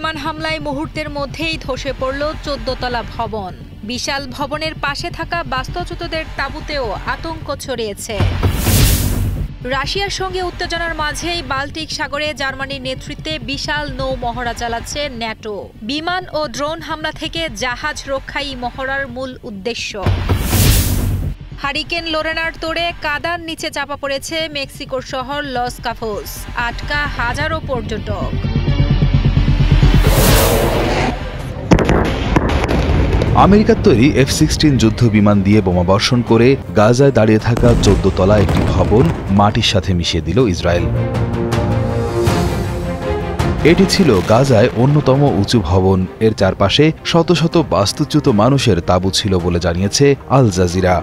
বিমান হামলায় মুহূর্তের মধ্যেই ধসে পড়ল ১৪ তলা ভবন। বিশাল ভবনের পাশে থাকা বাস্তুচ্যুতদের তাঁবুতেও আতঙ্ক ছড়িয়েছে। রাশিয়ার সঙ্গে উত্তেজনার মাঝেই বাল্টিক সাগরে জার্মানির নেতৃত্বে বিশাল নৌ মহড়া চালাচ্ছে ন্যাটো। বিমান ও ড্রোন হামলা থেকে জাহাজ রক্ষাই মহড়ার মূল উদ্দেশ্য। হারিকেন লোরেনার তোড়ে কাদার নিচে চাপা পড়েছে মেক্সিকোর শহর লস কাফোস। আটকা হাজারো পর্যটক। আমেরিকার তৈরি F-16 যুদ্ধ বিমান দিয়ে বোমাবর্ষণ করে গাজায় দাঁড়িয়ে থাকা ১৪ তলা একটি ভবন মাটির সাথে মিশিয়ে দিল ইসরায়েল। এটি ছিল গাজায় অন্যতম উঁচু ভবন। এর চারপাশে শত শত বাস্তুচ্যুত মানুষের তাঁবু ছিল বলে জানিয়েছে আল জাজিরা।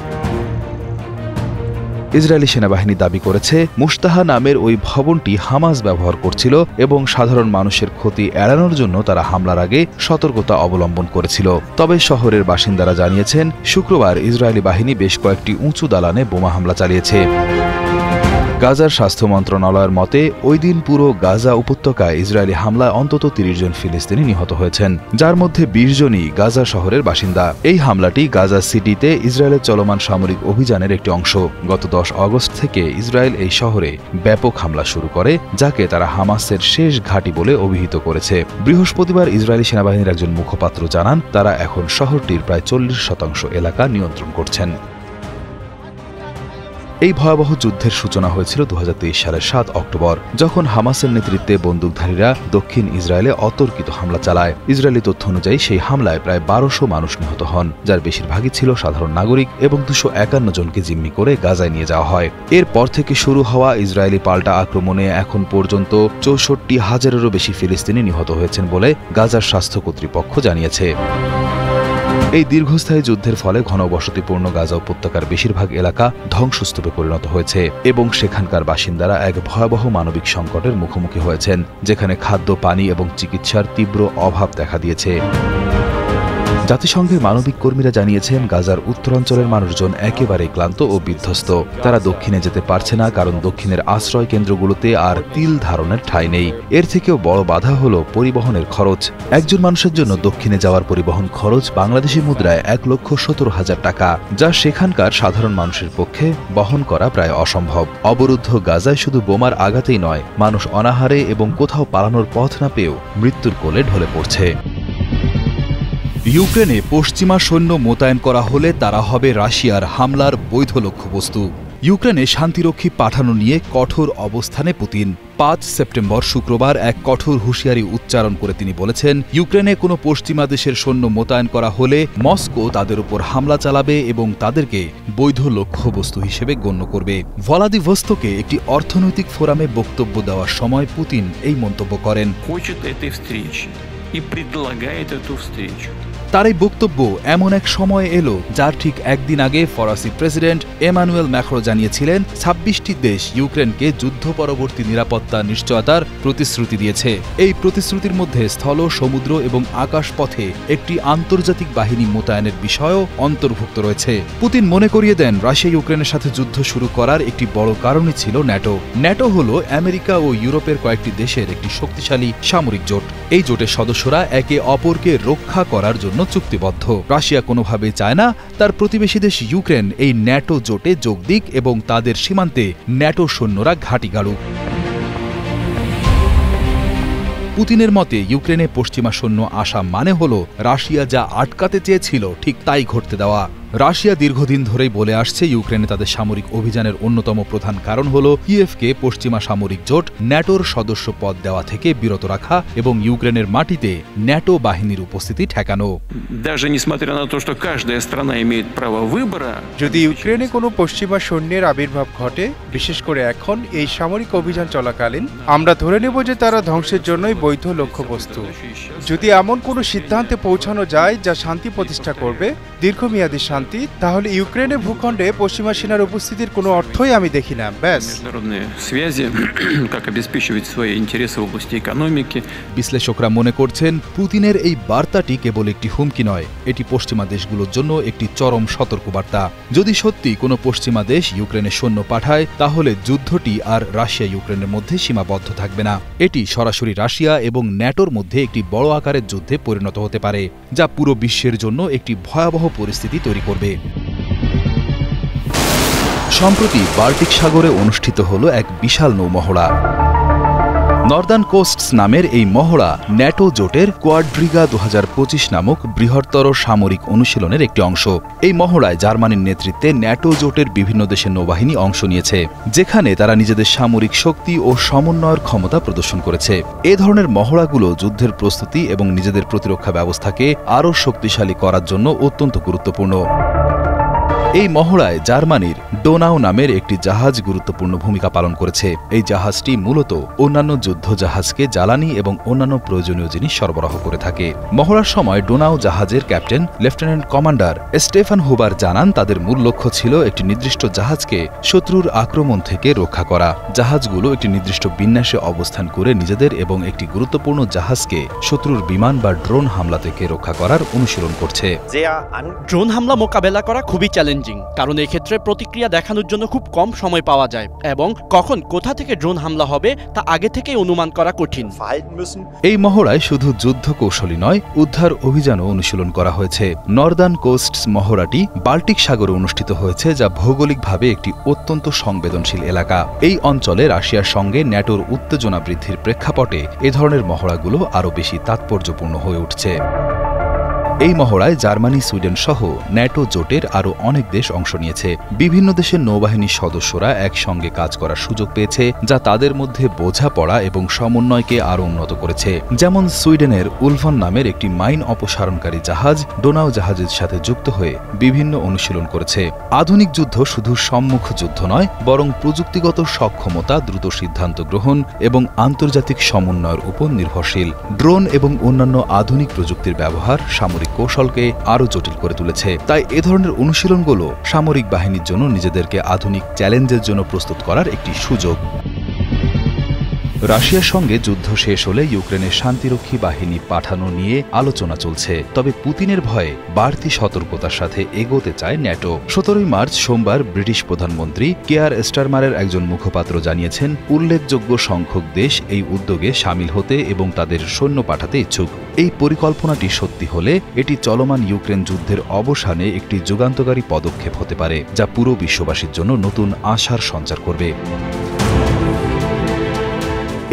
ইসরায়েলি সেনাবাহিনী দাবি করেছে মুস্তাহা নামের ওই ভবনটি হামাস ব্যবহার করছিল এবং সাধারণ মানুষের ক্ষতি এড়ানোর জন্য তারা হামলার আগে সতর্কতা অবলম্বন করেছিল। তবে শহরের বাসিন্দারা জানিয়েছেন শুক্রবার ইসরায়েলি বাহিনী বেশ কয়েকটি উঁচু দালানে বোমা হামলা চালিয়েছে। গাজার স্বাস্থ্য মন্ত্রণালয়ের মতে ওই দিন পুরো গাজা উপত্যকায় ইসরায়েলি হামলায় অন্তত ৩০ জন ফিলিস্তিনি নিহত হয়েছেন, যার মধ্যে ২০ জনই গাজা শহরের বাসিন্দা। এই হামলাটি গাজা সিটিতে ইসরায়েলের চলমান সামরিক অভিযানের একটি অংশ। গত ১০ আগস্ট থেকে ইসরায়েল এই শহরে ব্যাপক হামলা শুরু করে, যাকে তারা হামাসের শেষ ঘাঁটি বলে অভিহিত করেছে। বৃহস্পতিবার ইসরায়েলি সেনাবাহিনীর একজন মুখপাত্র জানান তারা এখন শহরটির প্রায় ৪০% এলাকা নিয়ন্ত্রণ করছেন। এই ভয়াবহ যুদ্ধের সূচনা হয়েছিল ২০২৩ সালের ৭ অক্টোবর, যখন হামাসের নেতৃত্বে বন্দুকধারীরা দক্ষিণ ইসরায়েলে অতর্কিত হামলা চালায়। ইসরায়েলি তথ্য অনুযায়ী সেই হামলায় প্রায় ১২০০ মানুষ নিহত হন, যার বেশিরভাগই ছিল সাধারণ নাগরিক, এবং ২৫১ জনকে জিম্মি করে গাজায় নিয়ে যাওয়া হয়। এরপর থেকে শুরু হওয়া ইসরায়েলি পাল্টা আক্রমণে এখন পর্যন্ত ৬৪,০০০-এরও বেশি ফিলিস্তিনি নিহত হয়েছেন বলে গাজার স্বাস্থ্য কর্তৃপক্ষ জানিয়েছে। এই দীর্ঘস্থায়ী যুদ্ধের ফলে ঘনবসতিপূর্ণ গাজা উপত্যকার বেশিরভাগ এলাকা ধ্বংসস্তূপে পরিণত হয়েছে এবং সেখানকার বাসিন্দারা এক ভয়াবহ মানবিক সংকটের মুখোমুখি হয়েছেন, যেখানে খাদ্য, পানি এবং চিকিৎসার তীব্র অভাব দেখা দিয়েছে। জাতিসংঘের মানবিক কর্মীরা জানিয়েছেন গাজার উত্তরাঞ্চলের মানুষজন একেবারেই ক্লান্ত ও বিধ্বস্ত। তারা দক্ষিণে যেতে পারছে না, কারণ দক্ষিণের আশ্রয় কেন্দ্রগুলোতে আর তিল ধারণের ঠাঁই নেই। এর থেকেও বড় বাধা হল পরিবহনের খরচ। একজন মানুষের জন্য দক্ষিণে যাওয়ার পরিবহন খরচ বাংলাদেশি মুদ্রায় ১,১৭,০০০ টাকা, যা সেখানকার সাধারণ মানুষের পক্ষে বহন করা প্রায় অসম্ভব। অবরুদ্ধ গাজায় শুধু বোমার আঘাতেই নয়, মানুষ অনাহারে এবং কোথাও পালানোর পথ না পেয়েও মৃত্যুর কোলে ঢলে পড়ছে। ইউক্রেনে পশ্চিমা সৈন্য মোতায়েন করা হলে তারা হবে রাশিয়ার হামলার বৈধ লক্ষ্যবস্তু। ইউক্রেনে শান্তিরক্ষী পাঠানো নিয়ে কঠোর অবস্থানে পুতিন। ৫ সেপ্টেম্বর শুক্রবার এক কঠোর হুঁশিয়ারি উচ্চারণ করে তিনি বলেছেন, ইউক্রেনে কোনো পশ্চিমা দেশের সৈন্য মোতায়েন করা হলে মস্কো তাদের উপর হামলা চালাবে এবং তাদেরকে বৈধ লক্ষ্যবস্তু হিসেবে গণ্য করবে। ভ্লাদিভোস্তকে একটি অর্থনৈতিক ফোরামে বক্তব্য দেওয়ার সময় পুতিন এই মন্তব্য করেন। তার এই বক্তব্য এমন এক সময় এলো যার ঠিক একদিন আগে ফরাসি প্রেসিডেন্ট এমানুয়েল ম্যাক্রো জানিয়েছিলেন ২৬টি দেশ ইউক্রেনকে যুদ্ধ পরবর্তী নিরাপত্তা নিশ্চয়তার প্রতিশ্রুতি দিয়েছে। এই প্রতিশ্রুতির মধ্যে স্থল, সমুদ্র এবং আকাশ পথে একটি আন্তর্জাতিক বাহিনী মোতায়েনের বিষয়ও অন্তর্ভুক্ত রয়েছে। পুতিন মনে করিয়ে দেন রাশিয়া ইউক্রেনের সাথে যুদ্ধ শুরু করার একটি বড় কারণই ছিল ন্যাটো। ন্যাটো হল আমেরিকা ও ইউরোপের কয়েকটি দেশের একটি শক্তিশালী সামরিক জোট। এই জোটের সদস্যরা একে অপরকে রক্ষা করার জন্য চুক্তিবদ্ধ। রাশিয়া কোনোভাবে চায় না তার প্রতিবেশী দেশ ইউক্রেন এই ন্যাটো জোটে যোগ দিক এবং তাদের সীমান্তে ন্যাটো সৈন্যরা ঘাঁটি গাড়ুক। পুতিনের মতে ইউক্রেনে পশ্চিমা সৈন্য আসা মানে হল রাশিয়া যা আটকাতে চেয়েছিল ঠিক তাই ঘটতে দেওয়া। রাশিয়া দীর্ঘদিন ধরেই বলে আসছে ইউক্রেনে তাদের সামরিক অভিযানের অন্যতম প্রধান কারণ হল কিয়েভকে পশ্চিমা সামরিক জোট ন্যাটোর সদস্য পদ দেওয়া থেকে বিরত রাখা এবং ইউক্রেনের মাটিতে ন্যাটো বাহিনীর উপস্থিতি ঠেকানো। যদি ইউক্রেনে কোনো পশ্চিমা সৈন্যের আবির্ভাব ঘটে, বিশেষ করে এখন এই সামরিক অভিযান চলাকালীন, আমরা ধরে নেব যে তারা ধ্বংসের জন্যই বৈধ লক্ষ্যবস্তু। যদি এমন কোনো সিদ্ধান্তে পৌঁছানো যায় যা শান্তি প্রতিষ্ঠা করবে, দীর্ঘমেয়াদী শান্তি, তাহলে ইউক্রেনের ভূখণ্ডে পশ্চিমা সেনার উপস্থিতির কোনো অর্থই আমি দেখি না। ব্যাস। বিশ্লেষকরা মনে করছেন পুতিনের এই বার্তাটি কেবল একটি হুমকি নয়, এটি পশ্চিমা দেশগুলোর জন্য একটি চরম সতর্কবার্তা। যদি সত্যি কোনো পশ্চিমা দেশ ইউক্রেনে সৈন্য পাঠায়, তাহলে যুদ্ধটি আর রাশিয়া ইউক্রেনের মধ্যে সীমাবদ্ধ থাকবে না। এটি সরাসরি রাশিয়া এবং ন্যাটোর মধ্যে একটি বড় আকারের যুদ্ধে পরিণত হতে পারে, যা পুরো বিশ্বের জন্য একটি ভয়াবহ পরিস্থিতি তৈরি করবে। সম্প্রতি বাল্টিক সাগরে অনুষ্ঠিত হল এক বিশাল নৌমহড়া। নর্দার্ন কোস্টস নামের এই মহড়া ন্যাটো জোটের কোয়াড্রিগা 2025 নামক বৃহত্তর সামরিক অনুশীলনের একটি অংশ। এই মহড়ায় জার্মানির নেতৃত্বে ন্যাটো জোটের বিভিন্ন দেশের নৌবাহিনী অংশ নিয়েছে, যেখানে তারা নিজেদের সামরিক শক্তি ও সমন্বয়ের ক্ষমতা প্রদর্শন করেছে। এ ধরনের মহড়াগুলো যুদ্ধের প্রস্তুতি এবং নিজেদের প্রতিরক্ষা ব্যবস্থাকে আরও শক্তিশালী করার জন্য অত্যন্ত গুরুত্বপূর্ণ। এই মহড়ায় জার্মানির ডোনাউ নামের একটি জাহাজ গুরুত্বপূর্ণ ভূমিকা পালন করেছে। এই জাহাজটি মূলত অন্যান্য যুদ্ধ জাহাজকে জ্বালানি এবং অন্যান্য প্রয়োজনীয় জিনিস সরবরাহ করে থাকে। মহড়ার সময় ডোনাউ জাহাজের captain lieutenant commander Stefan Huber জানান, তাদের মূল লক্ষ্য ছিল একটি নির্দিষ্ট জাহাজকে শত্রুর আক্রমণ থেকে রক্ষা করা। জাহাজগুলো একটি নির্দিষ্ট বিন্যাসে অবস্থান করে নিজেদের এবং একটি গুরুত্বপূর্ণ জাহাজকে শত্রুর বিমান বা ড্রোন হামলা থেকে রক্ষা করার অনুশীলন করছে। ড্রোন হামলা মোকাবেলা করা খুবই চ্যালেঞ্জিং, কারণ এক্ষেত্রে প্রতিক্রিয়া দেখানোর জন্য খুব কম সময় পাওয়া যায় এবং কখন কোথা থেকে ড্রোন হামলা হবে তা আগে থেকেই অনুমান করা কঠিন। এই মহড়ায় শুধু যুদ্ধ কৌশলী নয়, উদ্ধার অভিযানও অনুশীলন করা হয়েছে। নর্দার্ন কোস্টস মহড়াটি বাল্টিক সাগরে অনুষ্ঠিত হয়েছে, যা ভৌগোলিকভাবে একটি অত্যন্ত সংবেদনশীল এলাকা। এই অঞ্চলে রাশিয়ার সঙ্গে ন্যাটোর উত্তেজনা বৃদ্ধির প্রেক্ষাপটে এ ধরনের মহড়াগুলো আরও বেশি তাৎপর্যপূর্ণ হয়ে উঠছে। এই মহড়ায় জার্মানি, সুইডেন সহ ন্যাটো জোটের আরও অনেক দেশ অংশ নিয়েছে। বিভিন্ন দেশের নৌবাহিনীর সদস্যরা একসঙ্গে কাজ করার সুযোগ পেয়েছে, যা তাদের মধ্যে বোঝাপড়া এবং সমন্বয়কে আরও উন্নত করেছে। যেমন সুইডেনের উলভন নামের একটি মাইন অপসারণকারী জাহাজ ডোনাউ জাহাজের সাথে যুক্ত হয়ে বিভিন্ন অনুশীলন করেছে। আধুনিক যুদ্ধ শুধু সম্মুখ যুদ্ধ নয়, বরং প্রযুক্তিগত সক্ষমতা, দ্রুত সিদ্ধান্ত গ্রহণ এবং আন্তর্জাতিক সমন্বয়ের উপর নির্ভরশীল। ড্রোন এবং অন্যান্য আধুনিক প্রযুক্তির ব্যবহার সামরিক কৌশলকে আরও জটিল করে তুলেছে। তাই এ ধরনের অনুশীলনগুলো সামরিক বাহিনীর জন্য নিজেদেরকে আধুনিক চ্যালেঞ্জের জন্য প্রস্তুত করার একটি সুযোগ। রাশিয়ার সঙ্গে যুদ্ধ শেষ হলে ইউক্রেনের শান্তিরক্ষী বাহিনী পাঠানো নিয়ে আলোচনা চলছে। তবে পুতিনের ভয়ে বাড়তি সতর্কতার সাথে এগোতে চায় ন্যাটো। 17 মার্চ সোমবার ব্রিটিশ প্রধানমন্ত্রী কেয়ার স্টারমারের একজন মুখপাত্র জানিয়েছেন, উল্লেখযোগ্য সংখ্যক দেশ এই উদ্যোগে সামিল হতে এবং তাদের সৈন্য পাঠাতে ইচ্ছুক। এই পরিকল্পনাটি সত্যি হলে এটি চলমান ইউক্রেন যুদ্ধের অবসানে একটি যুগান্তকারী পদক্ষেপ হতে পারে, যা পুরো বিশ্ববাসীর জন্য নতুন আশার সঞ্চার করবে।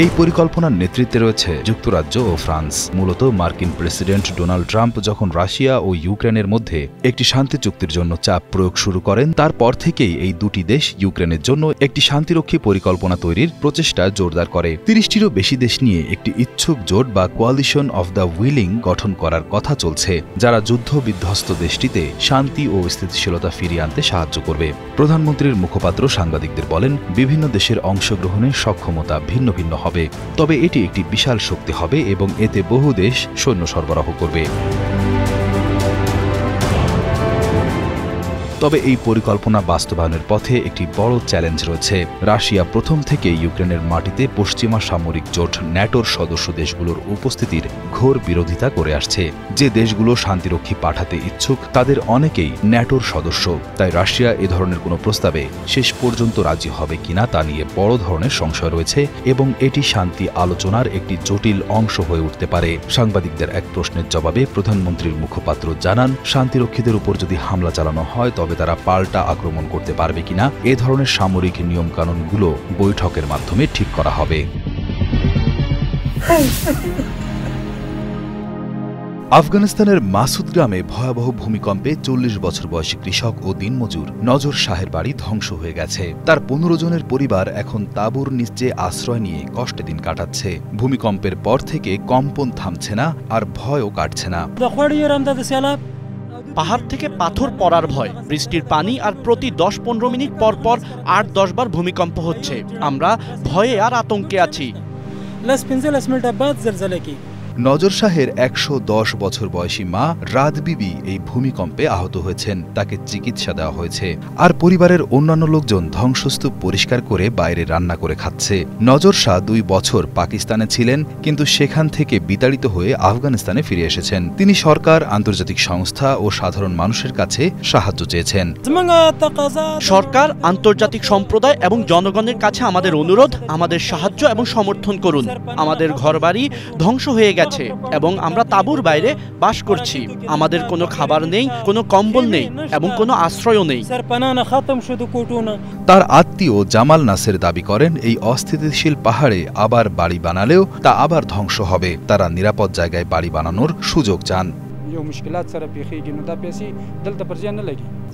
এই পরিকল্পনার নেতৃত্বে রয়েছে যুক্তরাজ্য ও ফ্রান্স। মূলত মার্কিন প্রেসিডেন্ট ডোনাল্ড ট্রাম্প যখন রাশিয়া ও ইউক্রেনের মধ্যে একটি শান্তি চুক্তির জন্য চাপ প্রয়োগ শুরু করেন, তারপর থেকেই এই দুটি দেশ ইউক্রেনের জন্য একটি শান্তিরক্ষী পরিকল্পনা তৈরির প্রচেষ্টা জোরদার করে। 30টিরও বেশি দেশ নিয়ে একটি ইচ্ছুক জোট বা কোয়ালিশন অফ দ্য উইলিং গঠন করার কথা চলছে, যারা যুদ্ধ বিধ্বস্ত দেশটিতে শান্তি ও স্থিতিশীলতা ফিরিয়ে আনতে সাহায্য করবে। প্রধানমন্ত্রীর মুখপাত্র সাংবাদিকদের বলেন, বিভিন্ন দেশের অংশগ্রহণের সক্ষমতা ভিন্ন ভিন্ন হবে, তবে এটি একটি বিশাল শক্তি হবে এবং এতে বহু দেশ সৈন্য সরবরাহ করবে। তবে এই পরিকল্পনা বাস্তবায়নের পথে একটি বড় চ্যালেঞ্জ রয়েছে। রাশিয়া প্রথম থেকে ইউক্রেনের মাটিতে পশ্চিমা সামরিক জোট ন্যাটোর সদস্য দেশগুলোর উপস্থিতির ঘোর বিরোধিতা করে আসছে। যে দেশগুলো শান্তিরক্ষী পাঠাতে ইচ্ছুক তাদের অনেকেই ন্যাটোর সদস্য। তাই রাশিয়া এ ধরনের কোনো প্রস্তাবে শেষ পর্যন্ত রাজি হবে কিনা তা নিয়ে বড় ধরনের সংশয় রয়েছে এবং এটি শান্তি আলোচনার একটি জটিল অংশ হয়ে উঠতে পারে। সাংবাদিকদের এক প্রশ্নের জবাবে প্রধানমন্ত্রীর মুখপাত্র জানান, শান্তিরক্ষীদের উপর যদি হামলা চালানো হয় তবে তারা পাল্টা আক্রমণ করতে পারবে কিনা এ ধরনের সামরিক নিয়মকানুনগুলো বৈঠকের মাধ্যমে ঠিক করা হবে। আফগানিস্তানের মাসুদ গ্রামে ভয়াবহ ভূমিকম্পে 40 বছর বয়সী কৃষক ও দিনমজুর নজর শাহের বাড়ি ধ্বংস হয়ে গেছে। তার 15 জনের পরিবার এখন তাঁবুর নিচে আশ্রয় নিয়ে কষ্টে দিন কাটাচ্ছে। ভূমিকম্পের পর থেকে কম্পন থামছে না, আর ভয়ও কাটছে না। পাহাড় থেকে পাথর পড়ার ভয়, বৃষ্টির পানি আর প্রতি 10-15 মিনিট পর পর 8-10 বার ভূমিকম্প হচ্ছে। আমরা ভয়ে আর আতঙ্কে আছি। নজর শাহের ১১০ বছর বয়সী মা রাত বিবি এই ভূমিকম্পে আহত হয়েছেন, তাকে চিকিৎসা দেওয়া হয়েছে। আর পরিবারের অন্যান্য লোকজন ধ্বংসস্তূপ পরিষ্কার করে বাইরে রান্না করে খাচ্ছে। নজর শাহ ২ বছর পাকিস্তানে ছিলেন, কিন্তু সেখান থেকে বিতাড়িত হয়ে আফগানিস্তানে ফিরে এসেছেন। তিনি সরকার, আন্তর্জাতিক সংস্থা ও সাধারণ মানুষের কাছে সাহায্য চেয়েছেন। সরকার, আন্তর্জাতিক সম্প্রদায় এবং জনগণের কাছে আমাদের অনুরোধ, আমাদের সাহায্য এবং সমর্থন করুন। আমাদের ঘরবাড়ি ধ্বংস হয়ে গেছে এবং আমরা তাঁবুর বাইরে বাস করছি। আমাদের কোনো খাবার নেই, কোনো কম্বল নেই এবং কোনো আশ্রয়ও নেই। তার আত্মীয় জামাল নাসের দাবি করেন, এই অস্থিতিশীল পাহাড়ে আবার বাড়ি বানালেও তা আবার ধ্বংস হবে। তারা নিরাপদ জায়গায় বাড়ি বানানোর সুযোগ চান।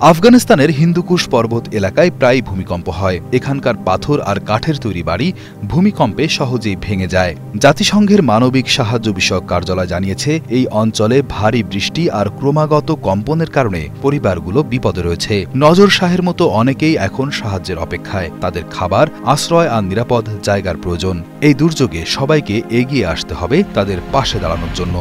আফগানিস্তানের হিন্দুকুশ পর্বত এলাকায় প্রায় ভূমিকম্প হয়। এখানকার পাথর আর কাঠের তৈরি বাড়ি ভূমিকম্পে সহজেই ভেঙে যায়। জাতিসংঘের মানবিক সাহায্য বিষয়ক কার্যালয় জানিয়েছে, এই অঞ্চলে ভারী বৃষ্টি আর ক্রমাগত কম্পনের কারণে পরিবারগুলো বিপদে রয়েছে। নজর শাহের মতো অনেকেই এখন সাহায্যের অপেক্ষায়। তাদের খাবার, আশ্রয় আর নিরাপদ জায়গার প্রয়োজন। এই দুর্যোগে সবাইকে এগিয়ে আসতে হবে তাদের পাশে দাঁড়ানোর জন্য।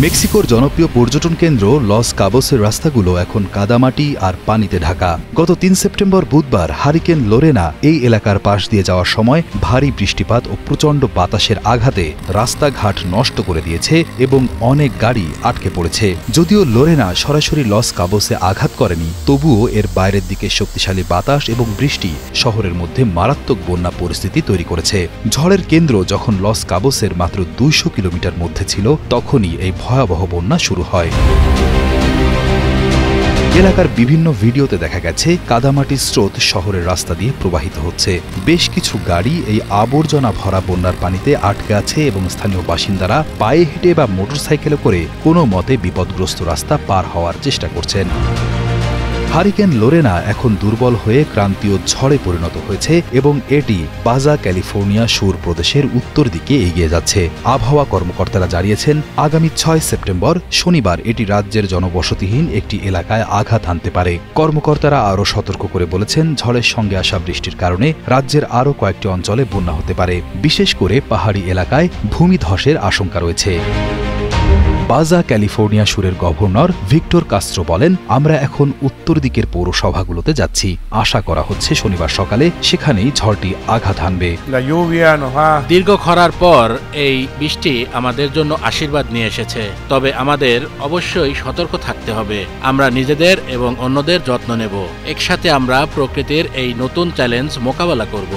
মেক্সিকোর জনপ্রিয় পর্যটন কেন্দ্র লস কাবোসের রাস্তাগুলো এখন কাদামাটি আর পানিতে ঢাকা। গত ৩ সেপ্টেম্বর বুধবার হারিকেন লোরেনা এই এলাকার পাশ দিয়ে যাওয়ার সময় ভারী বৃষ্টিপাত ও প্রচণ্ড বাতাসের আঘাতে রাস্তাঘাট নষ্ট করে দিয়েছে এবং অনেক গাড়ি আটকে পড়েছে। যদিও লোরেনা সরাসরি লস কাবোসে আঘাত করেনি, তবুও এর বাইরের দিকে শক্তিশালী বাতাস এবং বৃষ্টি শহরের মধ্যে মারাত্মক বন্যা পরিস্থিতি তৈরি করেছে। ঝড়ের কেন্দ্র যখন লস কাবোসের মাত্র ২০০ কিলোমিটার মধ্যে ছিল, তখনই এই ভয়াবহ বন্যা শুরু হয়। এলাকার বিভিন্ন ভিডিওতে দেখা গেছে কাদামাটির স্রোত শহরের রাস্তা দিয়ে প্রবাহিত হচ্ছে। বেশ কিছু গাড়ি এই আবর্জনা ভরা বন্যার পানিতে আটকে আছে এবং স্থানীয় বাসিন্দারা পায়ে হেঁটে বা মোটরসাইকেলে করে কোনো মতে বিপদগ্রস্ত রাস্তা পার হওয়ার চেষ্টা করছেন। হারিকেন লোরেনা এখন দুর্বল হয়ে ক্রান্তীয় ঝড়ে পরিণত হয়েছে এবং এটি বাজা ক্যালিফোর্নিয়া সুর প্রদেশের উত্তর দিকে এগিয়ে যাচ্ছে। আবহাওয়া কর্মকর্তারা জানিয়েছেন, আগামী ৬ সেপ্টেম্বর শনিবার এটি রাজ্যের জনবসতিহীন একটি এলাকায় আঘাত হানতে পারে। কর্মকর্তারা আরও সতর্ক করে বলেছেন, ঝড়ের সঙ্গে আসা বৃষ্টির কারণে রাজ্যের আরও কয়েকটি অঞ্চলে বন্যা হতে পারে। বিশেষ করে পাহাড়ি এলাকায় ভূমিধসের আশঙ্কা রয়েছে। বাজা ক্যালিফোর্নিয়া সুরের গভর্নর ভিক্টর কাস্ত্রো বলেন, আমরা এখন উত্তর দিকের পৌরসভাগুলোতে যাচ্ছি। আশা করা হচ্ছে শনিবার সকালে সেখানেই ঝড়টি আঘাত হানবে। দীর্ঘ খরার পর এই বৃষ্টি আমাদের জন্য আশীর্বাদ নিয়ে এসেছে, তবে আমাদের অবশ্যই সতর্ক থাকতে হবে। আমরা নিজেদের এবং অন্যদের যত্ন নেব। একসাথে আমরা প্রকৃতির এই নতুন চ্যালেঞ্জ মোকাবেলা করব।